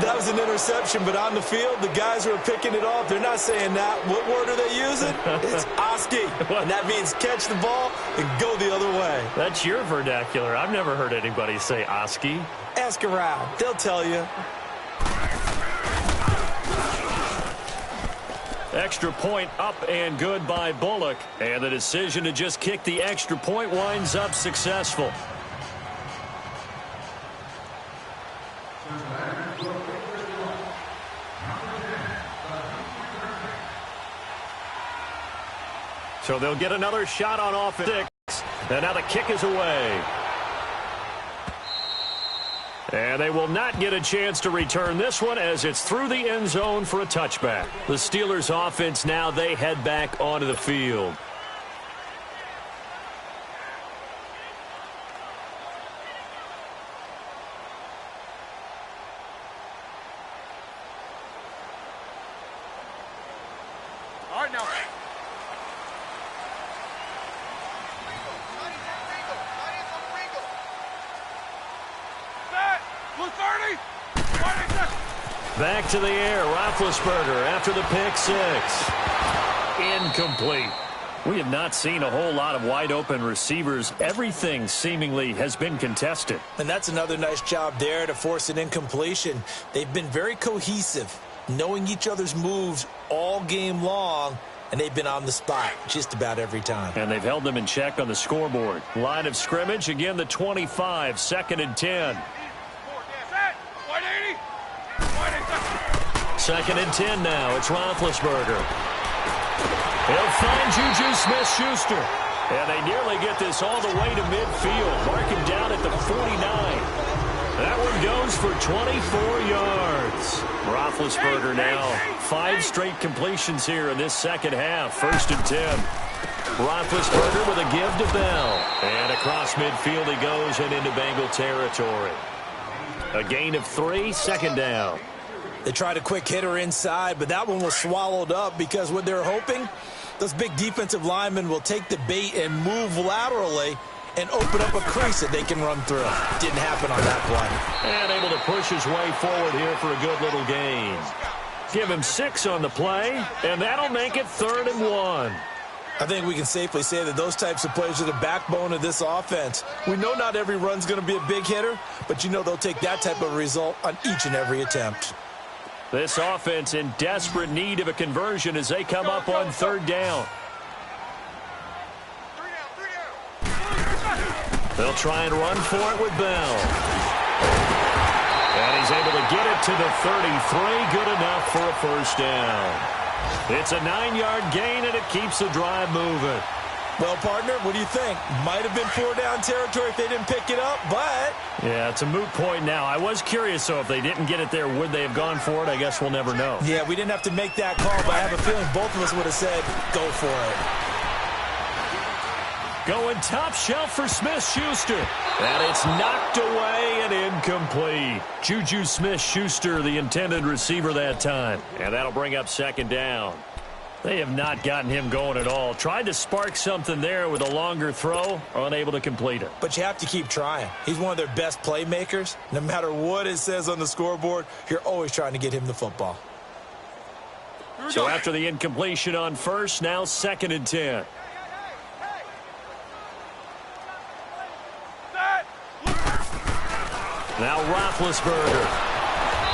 That was an interception, but on the field, the guys who are picking it off, they're not saying that. What word are they using? It's Oski. And that means catch the ball and go the other way. That's your vernacular. I've never heard anybody say Oski. Ask around. They'll tell you. Extra point up and good by Bullock. And the decision to just kick the extra point winds up successful. So they'll get another shot on offense. And now the kick is away. And they will not get a chance to return this one as it's through the end zone for a touchback. The Steelers offense now, they head back onto the field. All right, now. Back to the air, Roethlisberger after the pick 6. Incomplete. We have not seen a whole lot of wide-open receivers. Everything seemingly has been contested. And that's another nice job there to force an incompletion. They've been very cohesive, knowing each other's moves all game long, and they've been on the spot just about every time. And they've held them in check on the scoreboard. Line of scrimmage, again the 25, 2nd and 10. 2nd and 10 now. It's Roethlisberger. He'll find Juju Smith-Schuster. And they nearly get this all the way to midfield. Mark him down at the 49. That one goes for 24 yards. Roethlisberger now. 5 straight completions here in this second half. 1st and 10. Roethlisberger with a give to Bell. And across midfield he goes and into Bengal territory. A gain of 3, 2nd down. They tried a quick hitter inside, but that one was swallowed up because what they're hoping, those big defensive linemen will take the bait and move laterally and open up a crease that they can run through. Didn't happen on that play. And able to push his way forward here for a good little gain. Give him 6 on the play, and that'll make it 3rd and 1. I think we can safely say that those types of plays are the backbone of this offense. We know not every run's going to be a big hitter, but you know they'll take that type of result on each and every attempt. This offense in desperate need of a conversion as they come up on 3rd down. They'll try and run for it with Bell. And he's able to get it to the 33. Good enough for a first down. It's a 9-yard gain, and it keeps the drive moving. Well, partner, what do you think? Might have been 4-down territory if they didn't pick it up, but... Yeah, it's a moot point now. I was curious, so if they didn't get it there, would they have gone for it? I guess we'll never know. Yeah, we didn't have to make that call, but I have a feeling both of us would have said, go for it. Going top shelf for Smith-Schuster. And it's knocked away and incomplete. Juju Smith-Schuster, the intended receiver that time. And that'll bring up second down. They have not gotten him going at all. Tried to spark something there with a longer throw, unable to complete it. But you have to keep trying. He's one of their best playmakers. No matter what it says on the scoreboard, you're always trying to get him the football. So after the incompletion on first, now 2nd and 10. Now Roethlisberger.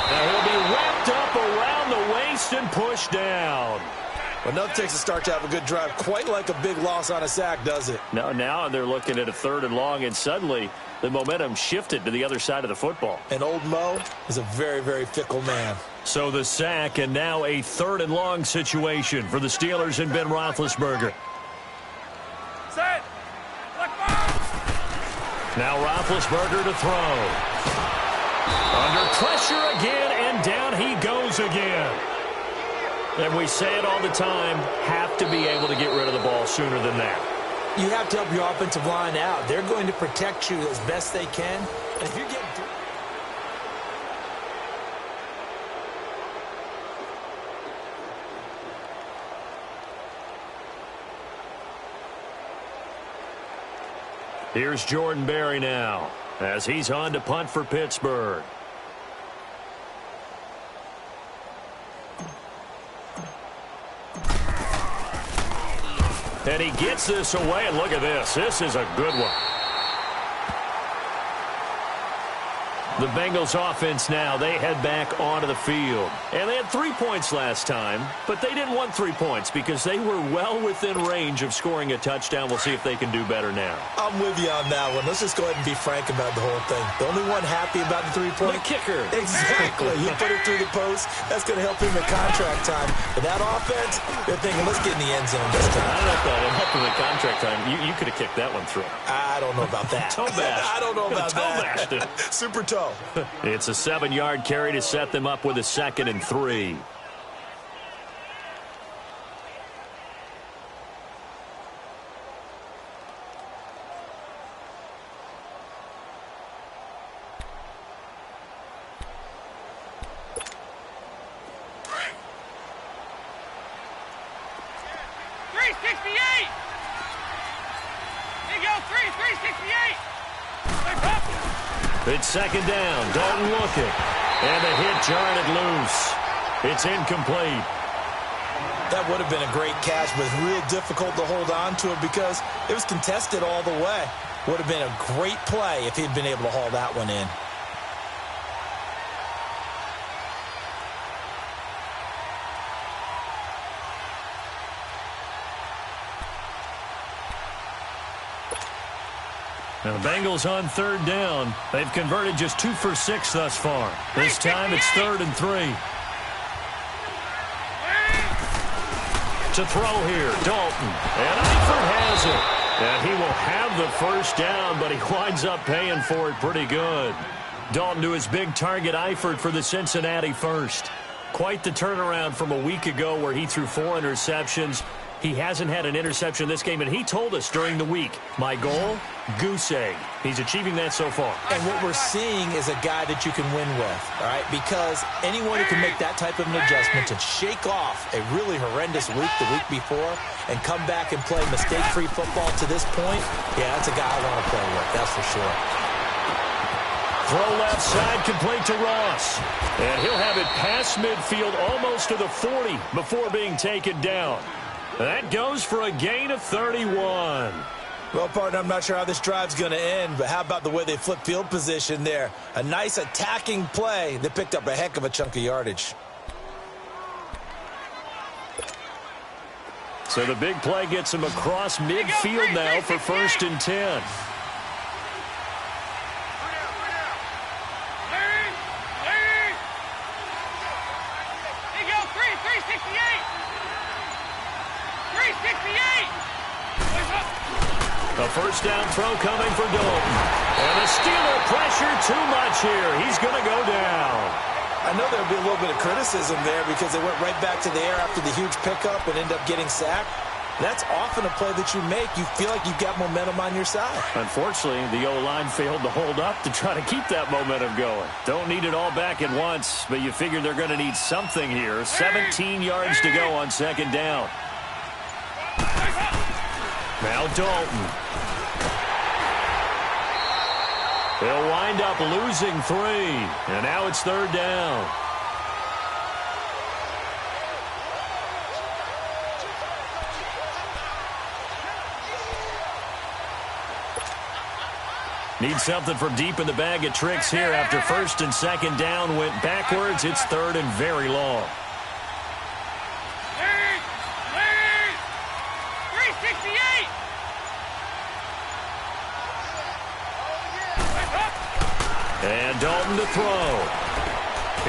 Now he'll be wrapped up around the waist and pushed down. Well, nothing takes a start to have a good drive quite like a big loss on a sack, does it? No, now they're looking at a 3rd and long, and suddenly the momentum shifted to the other side of the football. And old Mo is a very, very fickle man. So the sack, and now a 3rd and long situation for the Steelers and Ben Roethlisberger. Set. Now Roethlisberger to throw. Under pressure again, and down he goes again. And we say it all the time, have to be able to get rid of the ball sooner than that. You have to help your offensive line out. They're going to protect you as best they can. And if you're getting... Here's Jordan Berry now, as he's on to punt for Pittsburgh. And he gets this away, and look at this. This is a good one. The Bengals offense now, they head back onto the field. And they had 3 points last time, but they didn't want 3 points because they were well within range of scoring a touchdown. We'll see if they can do better now. I'm with you on that one. Let's just go ahead and be frank about the whole thing. The only one happy about the 3-point... The kicker. Exactly. He put it through the post. That's going to help him in contract time. But that offense, they're thinking, let's get in the end zone this time. I don't know if that would help him in contract time. You could have kicked that one through. I don't know about that. Toe bash. I don't know about toe that. Bashed it. Super toe. It's a 7-yard carry to set them up with a 2nd and 3. It's 2nd down. Dalton looking. And the hit jarred it loose. It's incomplete. That would have been a great catch, but it's real difficult to hold on to it because it was contested all the way. Would have been a great play if he'd been able to haul that one in. Now the Bengals on 3rd down. They've converted just 2 for 6 thus far. This time it's 3rd and 3. To throw here, Dalton. And Eifert has it. And he will have the first down, but he winds up paying for it pretty good. Dalton to his big target, Eifert, for the Cincinnati first. Quite the turnaround from a week ago where he threw 4 interceptions. He hasn't had an interception this game, and he told us during the week, my goal, goose egg. He's achieving that so far. And what we're seeing is a guy that you can win with, all right? Because anyone who can make that type of an adjustment and shake off a really horrendous week the week before and come back and play mistake-free football to this point, yeah, that's a guy I want to play with, that's for sure. Throw left side, complete to Ross. And he'll have it past midfield, almost to the 40 before being taken down. That goes for a gain of 31. Well, partner, I'm not sure how this drive's going to end, but how about the way they flip field position there? A nice attacking play. They picked up a heck of a chunk of yardage. So the big play gets him across midfield now for 1st and 10. A first down throw coming for Dalton. And the Steeler pressure too much here. He's going to go down. I know there'll be a little bit of criticism there because they went right back to the air after the huge pickup and end up getting sacked. That's often a play that you make. You feel like you've got momentum on your side. Unfortunately, the O-line failed to hold up to try to keep that momentum going. Don't need it all back at once, but you figure they're going to need something here. 17 yards to go on second down. Now Dalton. They'll wind up losing 3, and now it's third down. Need something from deep in the bag of tricks here after first and second down went backwards. It's third and very long. Lead! 368! And Dalton to throw.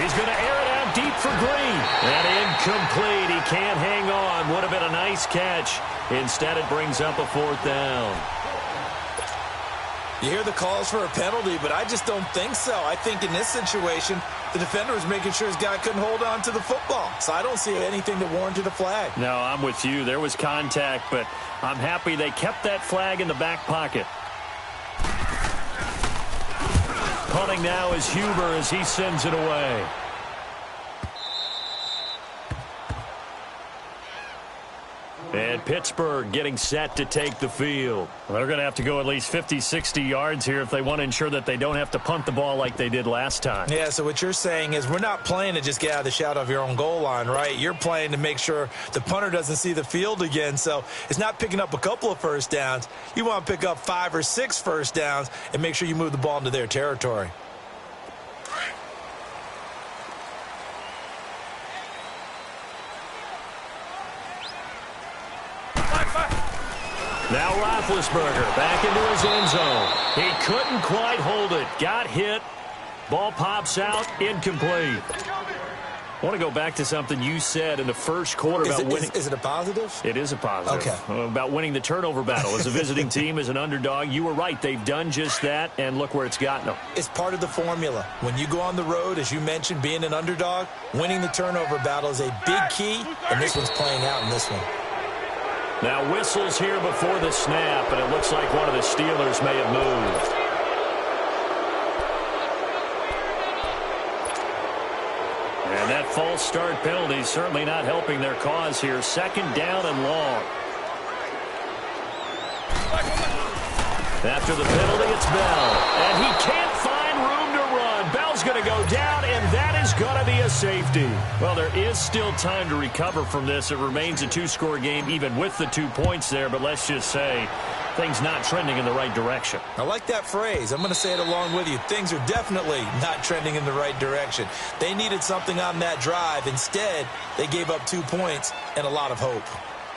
He's going to air it out deep for Green. And incomplete. He can't hang on. Would have been a nice catch. Instead, it brings up a fourth down. You hear the calls for a penalty, but I just don't think so. I think in this situation, the defender was making sure his guy couldn't hold on to the football. So I don't see anything that warranted a flag. No, I'm with you. There was contact, but I'm happy they kept that flag in the back pocket. Punting now is Huber as he sends it away. And Pittsburgh getting set to take the field. Well, they're going to have to go at least 50, 60 yards here if they want to ensure that they don't have to punt the ball like they did last time. Yeah, so what you're saying is we're not playing to just get out of the shadow of your own goal line, right? You're playing to make sure the punter doesn't see the field again. So it's not picking up a couple of first downs. You want to pick up 5 or 6 first downs and make sure you move the ball into their territory. Now Roethlisberger back into his end zone. He couldn't quite hold it. Got hit. Ball pops out. Incomplete. I want to go back to something you said in the first quarter about winning. Is it a positive? It is a positive. Okay. About winning the turnover battle. As a visiting team, as an underdog, you were right. They've done just that, and look where it's gotten them. It's part of the formula. When you go on the road, as you mentioned, being an underdog, winning the turnover battle is a big key, and this one's playing out in this one. Now whistles here before the snap, and it looks like one of the Steelers may have moved. And that false start penalty is certainly not helping their cause here. Second down and long. After the penalty, it's Bell. And he can't find room to run. Bell's going to go down, and that is going to be a safety. Well, there is still time to recover from this. It remains a 2-score game, even with the 2 points there. But let's just say things not trending in the right direction. I like that phrase. I'm going to say it along with you. Things are definitely not trending in the right direction. They needed something on that drive. Instead, they gave up 2 points and a lot of hope.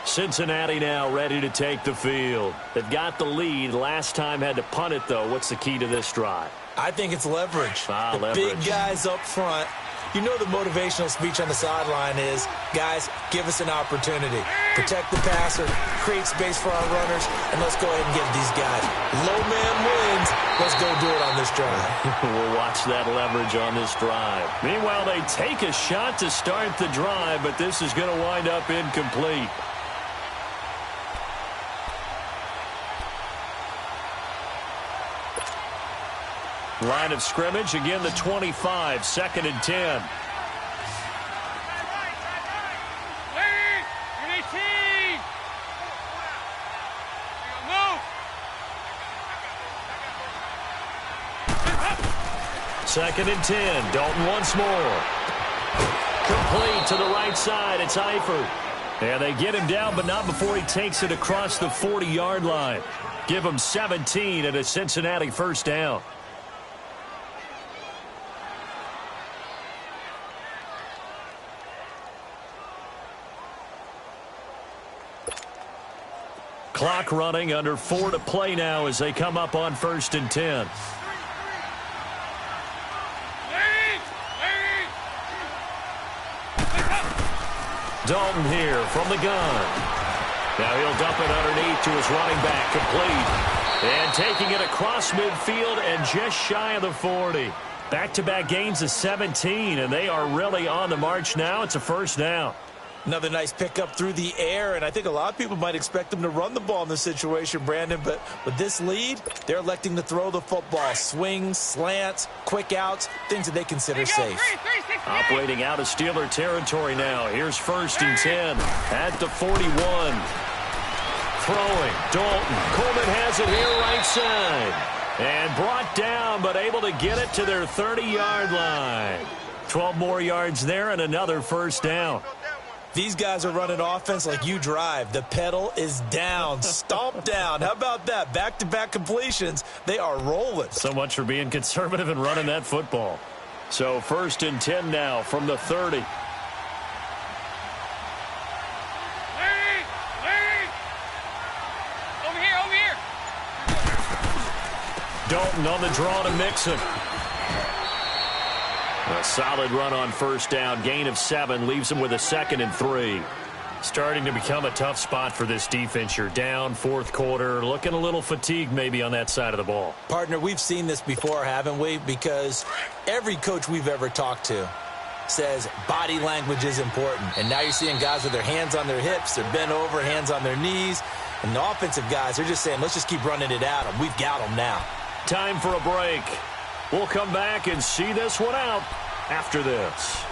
Cincinnati now ready to take the field. They've got the lead. Last time had to punt it, though. What's the key to this drive? I think it's leverage. The big guys up front. You know the motivational speech on the sideline is, guys, give us an opportunity. Protect the passer, create space for our runners, and let's go ahead and get these guys. Low man wins. Let's go do it on this drive. We'll watch that leverage on this drive. Meanwhile, they take a shot to start the drive, but this is going to wind up incomplete. Line of scrimmage, again the 25, 2nd and 10. Second and 10. Dalton once more. Complete to the right side. It's Eifert. And they get him down, but not before he takes it across the 40-yard line. Give him 17 and a Cincinnati first down. Clock running, under 4 to play now as they come up on 1st and 10. Dalton here from the gun. Now he'll dump it underneath to his running back, complete. And taking it across midfield and just shy of the 40. Back-to-back gains of 17, and they are really on the march now. It's a first down. Another nice pickup through the air, and I think a lot of people might expect them to run the ball in this situation, Brandon, but with this lead, they're electing to throw the football. Swings, slants, quick outs, things that they consider safe. Operating out of Steeler territory now. Here's 1st and 10 at the 41. Throwing, Dalton. Coleman has it here right side. And brought down, but able to get it to their 30-yard line. 12 more yards there and another first down. These guys are running offense like you drive. The pedal is down, stomp down. How about that? Back-to-back completions. They are rolling. So much for being conservative and running that football. So 1st and 10 now from the 30. Dalton on the draw to Mixon. A solid run on first down. Gain of 7 leaves him with a 2nd and 3. Starting to become a tough spot for this defense. You're down, 4th quarter. Looking a little fatigued maybe on that side of the ball. Partner, we've seen this before, haven't we? Because every coach we've ever talked to says body language is important. And now you're seeing guys with their hands on their hips. They're bent over, hands on their knees. And the offensive guys, they're just saying, let's just keep running it at them. We've got them now. Time for a break. We'll come back and see this one out after this.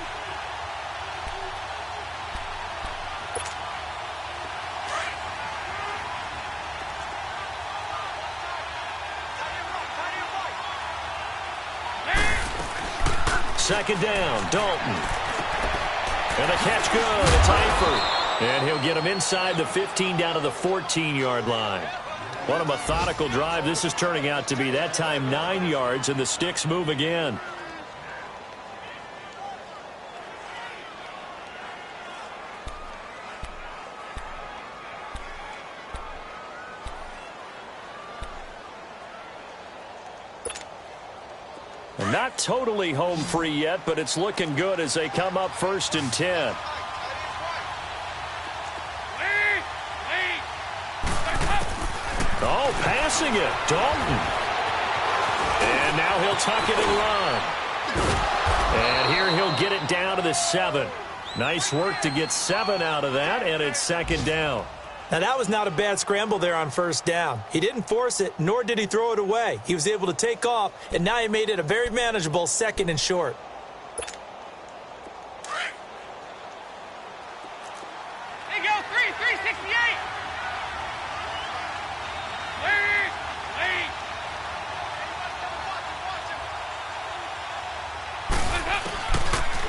Second down, Dalton. And the catch good. It's Eifert. And he'll get him inside the 15 down to the 14-yard line. What a methodical drive this is turning out to be. That time 9 yards, and the sticks move again. And not totally home free yet, but it's looking good as they come up 1st and 10. Oh, passing it. Dalton. And now he'll tuck it and run. And here he'll get it down to the 7. Nice work to get 7 out of that, and it's 2nd down. Now, that was not a bad scramble there on 1st down. He didn't force it, nor did he throw it away. He was able to take off, and now he made it a very manageable 2nd and short. There you go, 368.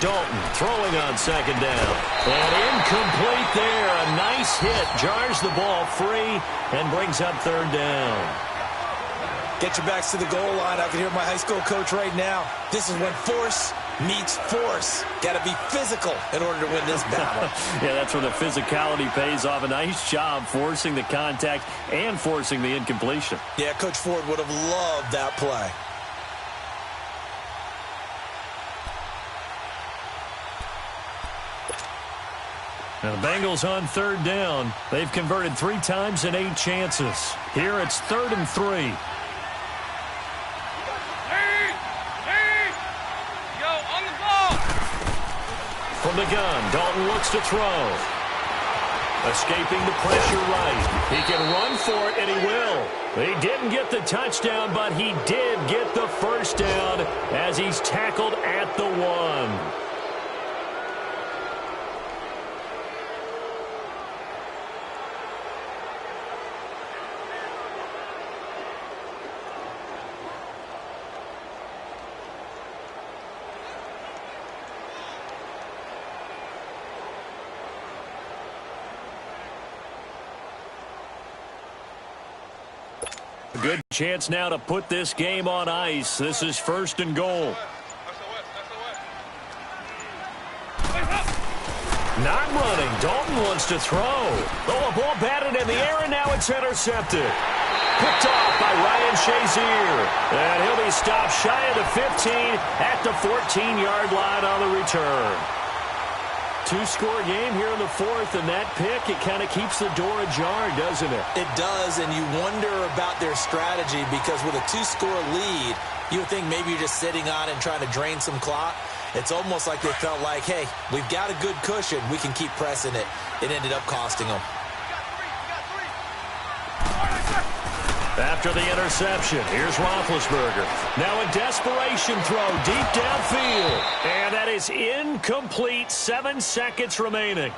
Dalton throwing on 2nd down. And incomplete there. A nice hit. Jars the ball free and brings up 3rd down. Get your backs to the goal line. I can hear my high school coach right now. This is when force meets force. Got to be physical in order to win this battle. Yeah, that's where the physicality pays off. A nice job forcing the contact and forcing the incompletion. Yeah, Coach Ford would have loved that play. Now the Bengals on 3rd down. They've converted 3 times in 8 chances. Here it's 3rd and 3. Go on the ball. From the gun, Dalton looks to throw. Escaping the pressure right. He can run for it, and he will. He didn't get the touchdown, but he did get the first down as he's tackled at the 1. Good chance now to put this game on ice. This is 1st and goal. Not running. Dalton wants to throw. Oh, a ball batted in the air, and now it's intercepted. Picked off by Ryan Shazier. And he'll be stopped shy of the 15 at the 14-yard line on the return. two-score game here in the fourth, and that pick, it kind of keeps the door ajar, doesn't it? It does, and you wonder about their strategy because with a two-score lead, you would think maybe you're just sitting on it and trying to drain some clock. It's almost like they felt like, hey, we've got a good cushion. We can keep pressing it. It ended up costing them. After the interception, here's Roethlisberger. Now a desperation throw deep downfield. And that is incomplete. 7 seconds remaining.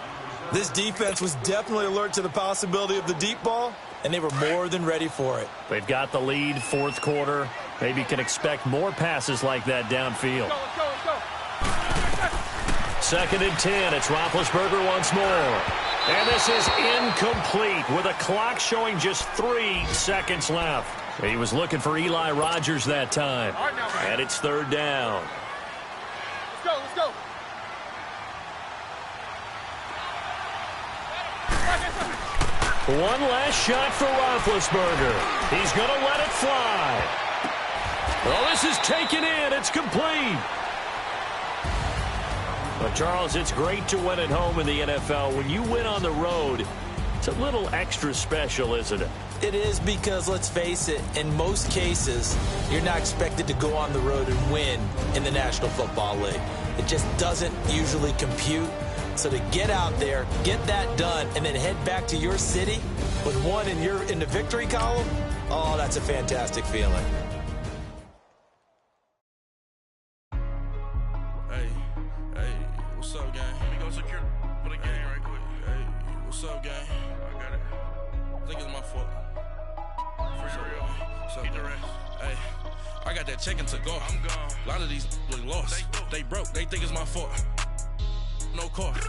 This defense was definitely alert to the possibility of the deep ball, and they were more than ready for it. They've got the lead, fourth quarter. Maybe you can expect more passes like that downfield. Let's go. 2nd and 10. It's Roethlisberger once more. And this is incomplete with a clock showing just 3 seconds left. He was looking for Eli Rogers that time. And it's 3rd down. Let's go. One last shot for Roethlisberger. He's going to let it fly. Well, this is taken in. It's complete. But, Charles, it's great to win at home in the NFL. When you win on the road, it's a little extra special, isn't it? It is because, let's face it, in most cases, you're not expected to go on the road and win in the National Football League. It just doesn't usually compute. So to get out there, get that done, and then head back to your city with one in the victory column, oh, that's a fantastic feeling. What's up, gang? Let me go secure for the game right quick. Hey, what's up, gang? I got it. I think it's my fault. For real. What's up, the rest. Hey, I got that check-in to go. I'm gone. A lot of these look lost. They broke. They think it's my fault. No cost.